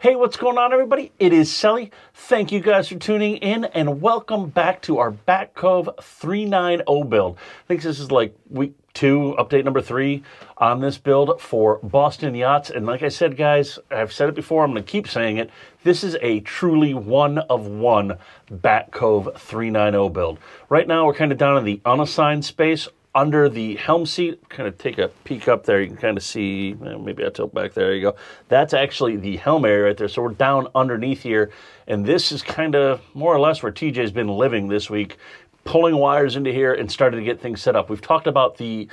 Hey, what's going on, everybody? It is Sully. Thank you guys for tuning in, and welcome back to our Bat Cove 390 build. I think this is like week 2, update number 3 on this build for Boston Yachts. And like I said, guys, I've said it before, I'm going to keep saying it. This is a truly one-of-one Bat Cove 390 build. Right now, we're kind of down in the unassigned space under the helm seat. Kind of take a peek up there. You can kind of see, maybe I'll tilt back. There you go. That's actually the helm area right there. So we're down underneath here. And this is kind of more or less where TJ's been living this week, pulling wires into here and starting to get things set up. We've talked about the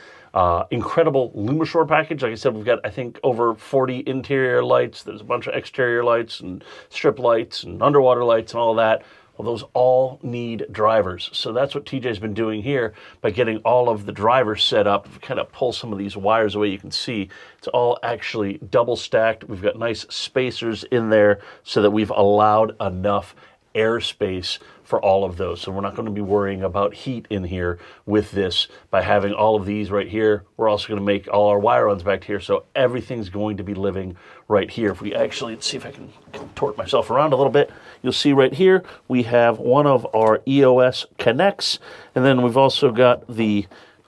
incredible Lumishore package. Like I said, we've got, I think, over 40 interior lights. There's a bunch of exterior lights and strip lights and underwater lights and all that. Well, those all need drivers. So that's what TJ's been doing here by getting all of the drivers set up. Kind of pull some of these wires away. You can see it's all actually double stacked. We've got nice spacers in there so that we've allowed enough airspace for all of those. So we're not going to be worrying about heat in here with this by having all of these right here. We're also going to make all our wire runs back here. So everything's going to be living right here. If we actually, let's see if I can contort myself around a little bit. You'll see right here, we have one of our EOS connects. And then we've also got the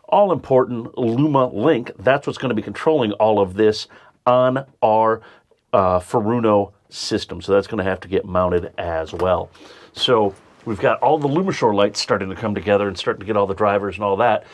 all-important Luma link. That's what's going to be controlling all of this on our Furuno system. So that's going to have to get mounted as well. So we've got all the Lumishore lights starting to come together and starting to get all the drivers and all that.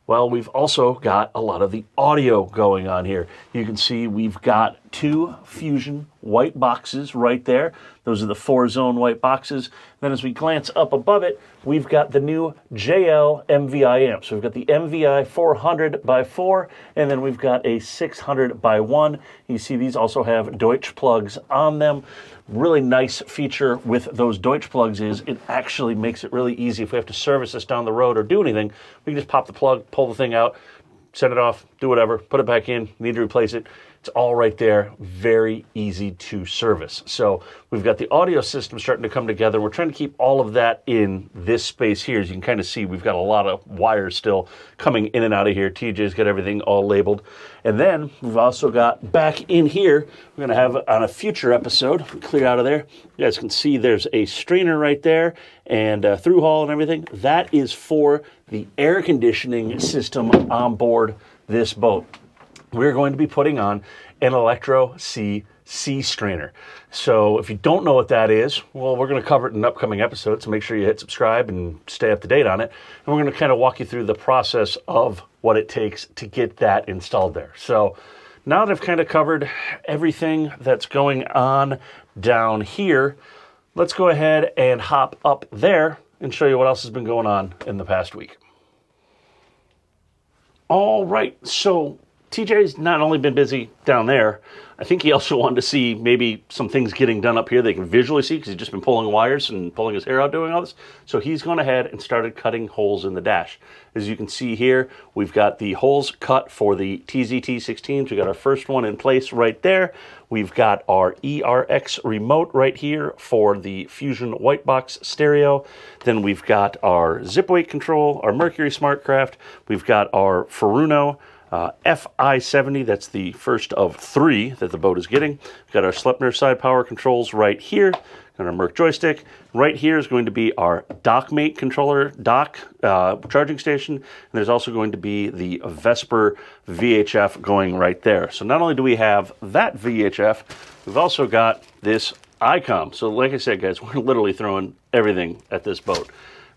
Well, we've also got a lot of the audio going on here. You can see we've got 2 Fusion white boxes right there. Those are the 4-zone white boxes. Then as we glance up above it, we've got the new JL MVI amp. So we've got the MVI 400 by 4, and then we've got a 600 by 1. You see these also have Deutsch plugs on them. Really nice feature with those Deutsch plugs is it actually makes it really easy if we have to service this down the road or do anything. We can just pop the plug, pull the thing out, set it off, do whatever, put it back in, need to replace it. It's all right there, very easy to service. So we've got the audio system starting to come together. We're trying to keep all of that in this space here. As you can kind of see, we've got a lot of wires still coming in and out of here. TJ's got everything all labeled. And then we've also got back in here, we're going to have on a future episode, clear out of there. You guys can see there's a strainer right there and through haul and everything. That is for the air conditioning system on board this boat. We're going to be putting on an Electro C strainer. So if you don't know what that is, well, we're going to cover it in an upcoming episode, so make sure you hit subscribe and stay up to date on it. And we're going to kind of walk you through the process of what it takes to get that installed there. So now that I've kind of covered everything that's going on down here, let's go ahead and hop up there and show you what else has been going on in the past week. All right, so TJ's not only been busy down there, I think he also wanted to see maybe some things getting done up here they can visually see because he's just been pulling wires and pulling his hair out doing all this. So he's gone ahead and started cutting holes in the dash. As you can see here, we've got the holes cut for the TZT16s. We got our first one in place right there. We've got our ERX remote right here for the Fusion white box stereo. Then we've got our zip weight control, our Mercury SmartCraft. We've got our Furuno FI70, that's the first of 3 that the boat is getting. We've got our Sleipner side power controls right here, and our Merc joystick. Right here is going to be our DockMate controller dock charging station, and there's also going to be the Vesper VHF going right there. So not only do we have that VHF, we've also got this ICOM. So like I said, guys, we're literally throwing everything at this boat.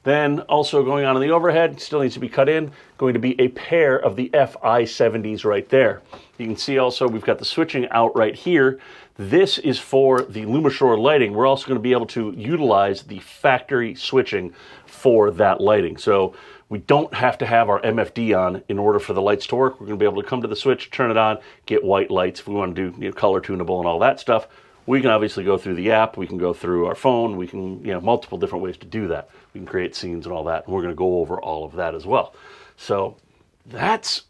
Then also going on in the overhead, still needs to be cut in, going to be a pair of the FI70s right there. You can see also we've got the switching out right here. This is for the Lumishore lighting. We're also going to be able to utilize the factory switching for that lighting. So we don't have to have our MFD on in order for the lights to work. We're going to be able to come to the switch, turn it on, get white lights if we want to do color tunable and all that stuff. We can obviously go through the app, we can go through our phone, we can, multiple different ways to do that. We can create scenes and all that, and we're going to go over all of that as well. So that's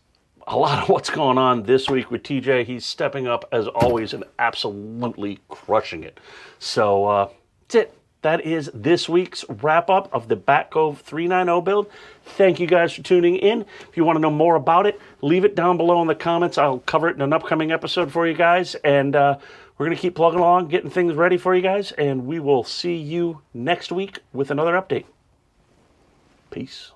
a lot of what's going on this week with TJ. He's stepping up as always and absolutely crushing it. So that's it. That is this week's wrap-up of the Bat Cove 390 build. Thank you guys for tuning in. If you want to know more about it, leave it down below in the comments. I'll cover it in an upcoming episode for you guys, and we're we're going to keep plugging along, getting things ready for you guys, and we will see you next week with another update. Peace.